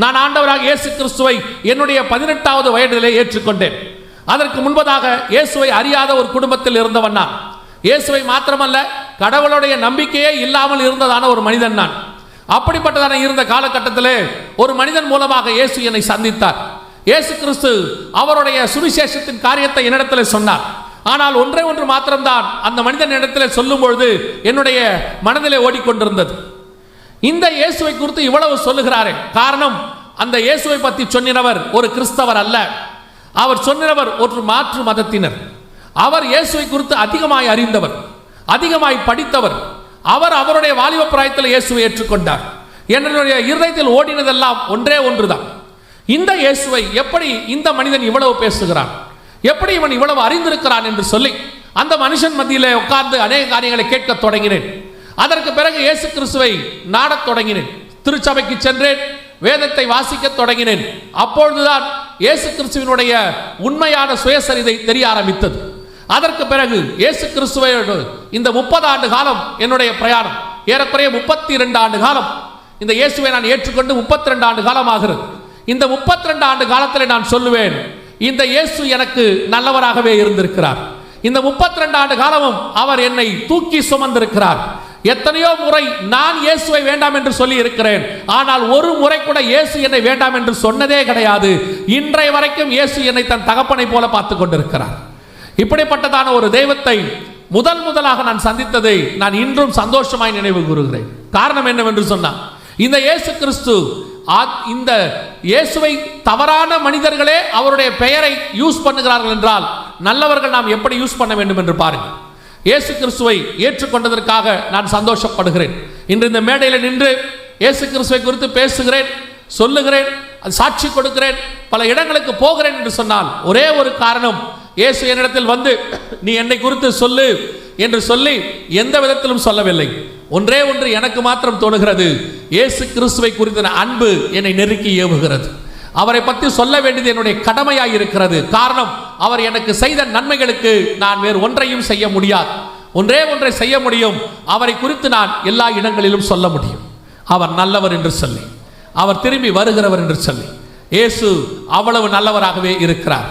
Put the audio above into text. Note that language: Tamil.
நான் ஆண்டவராக இயேசு கிறிஸ்துவை என்னுடைய 18வது வயதிலே ஏற்றுக்கொண்டேன். அதற்கு முன்பதாக இயேசுவை அறியாத ஒரு குடும்பத்தில் இருந்தவன் நான். இயேசுவை மாத்திரமல்ல, கடவுளுடைய நம்பிக்கையே இல்லாமல் இருந்ததான ஒரு மனிதன் நான். அப்படிப்பட்டதான இருந்த காலகட்டத்திலே ஒரு மனிதன் மூலமாக இயேசு என்னை சந்தித்தார். இயேசு கிறிஸ்து அவருடைய சுவிசேஷத்தின் காரியத்தை என்னிடத்தில் சொன்னார். ஆனால் ஒன்றே ஒன்று மாத்திரம்தான் அந்த மனிதன் இடத்தில் சொல்லும் பொழுது என்னுடைய மனதிலே ஓடிக்கொண்டிருந்தது. இந்த இயேசுவை குறித்து இவ்வளவு சொல்லுகிறாரே, காரணம் அந்த இயேசுவை பற்றி சொன்னவர் ஒரு கிறிஸ்தவர் அல்ல. அவர் சொன்னவர் ஒரு மாற்று மதத்தினர். அவர் இயேசுவை குறித்து அதிகமாய் அறிந்தவர், அதிகமாய் படித்தவர். அவர் அவருடைய வாலிப பிராயத்தில் இயேசுவை ஏற்றுக்கொண்டார். என்னுடைய இருதயத்தில் ஓடினதெல்லாம் ஒன்றே ஒன்றுதான், இந்த இயேசுவை எப்படி இந்த மனிதன் இவ்வளவு பேசுகிறான், எப்படி இவன் இவ்வளவு அறிந்திருக்கிறான் என்று சொல்லி அந்த மனுஷன் மத்தியிலே உட்கார்ந்து அநேக காரியங்களை கேட்க தொடங்கினேன். அதற்கு பிறகு இயேசு கிறிஸ்துவை நாடத் தொடங்கினேன். திருச்சபைக்கு சென்றேன், வேதத்தை வாசிக்க தொடங்கினேன். அப்பொழுதுதான் இயேசு கிறிஸ்துவினுடைய உண்மையான சுயசரிதை தெரிய ஆரம்பித்தது. அதற்கு பிறகு இயேசு கிறிஸ்துவோடு இந்த 30 ஆண்டு காலம் என்னுடைய பிரயாணம், ஏறக்குறைய 32 ஆண்டு காலம் இந்த இயேசுவை நான் ஏற்றுக்கொண்டு 32 ஆண்டு காலம் ஆகிறது. இந்த 32 ஆண்டு காலத்தில் நான் சொல்லுவேன், இந்த இயேசு எனக்கு நல்லவராகவே இருந்திருக்கிறார். இந்த 32 ஆண்டு காலமும் அவர் என்னை தூக்கி சுமந்திருக்கிறார். எத்தனையோ முறை நான் இயேசுவை வேண்டாம் என்று சொல்லி இருக்கிறேன், ஆனால் ஒரு முறை கூட இயேசு என்னை வேண்டாம் என்று சொன்னதே கிடையாது. இன்றைய வரைக்கும் இயேசு என்னை தன் தகப்பனை போல பார்த்து கொண்டிருக்கிறார். இப்படிப்பட்டதான ஒரு தெய்வத்தை முதலாக நான் சந்தித்ததை நான் இன்றும் சந்தோஷமாய் நினைவு கூறுகிறேன். காரணம் என்னவென்று சொன்னால், இந்த இயேசு கிறிஸ்து, இந்த இயேசுவை தவறான மனிதர்களே அவருடைய பெயரை யூஸ் பண்ணுகிறார்கள் என்றால் நல்லவர்கள் நாம் எப்படி யூஸ் பண்ண வேண்டும் என்று பாருங்கள். இயேசு கிறிஸ்துவை ஏற்றுக்கொண்டதற்காக நான் சந்தோஷப்படுகிறேன். இன்று இந்த மேடையில் நின்று இயேசு கிறிஸ்துவை குறித்து பேசுகிறேன், சொல்லுகிறேன், சாட்சி கொடுக்கிறேன், பல இடங்களுக்கு போகிறேன் என்று சொன்னால் ஒரே ஒரு காரணம், இயேசு என்னிடத்தில் வந்து நீ என்னை குறித்து சொல்லு என்று சொல்லி எந்த விதத்திலும் சொல்லவில்லை. ஒன்றே ஒன்று எனக்கு மாத்திரம் தோணுகிறது, இயேசு கிறிஸ்துவை குறித்த அன்பு என்னை நெருக்கி ஏவுகிறது. அவரை பற்றி சொல்ல வேண்டியது என்னுடைய கடமையாய் இருக்கிறது. காரணம், அவர் எனக்கு செய்த நன்மைகளுக்கு நான் வேறு ஒன்றையும் செய்ய முடியாது. ஒன்றே ஒன்றை செய்ய முடியும், அவரை குறித்து நான் எல்லா இடங்களிலும் சொல்ல முடியும். அவர் நல்லவர் என்று சொல்லி, அவர் திரும்பி வருகிறவர் என்று சொல்லி. இயேசு அவ்வளவு நல்லவராகவே இருக்கிறார்.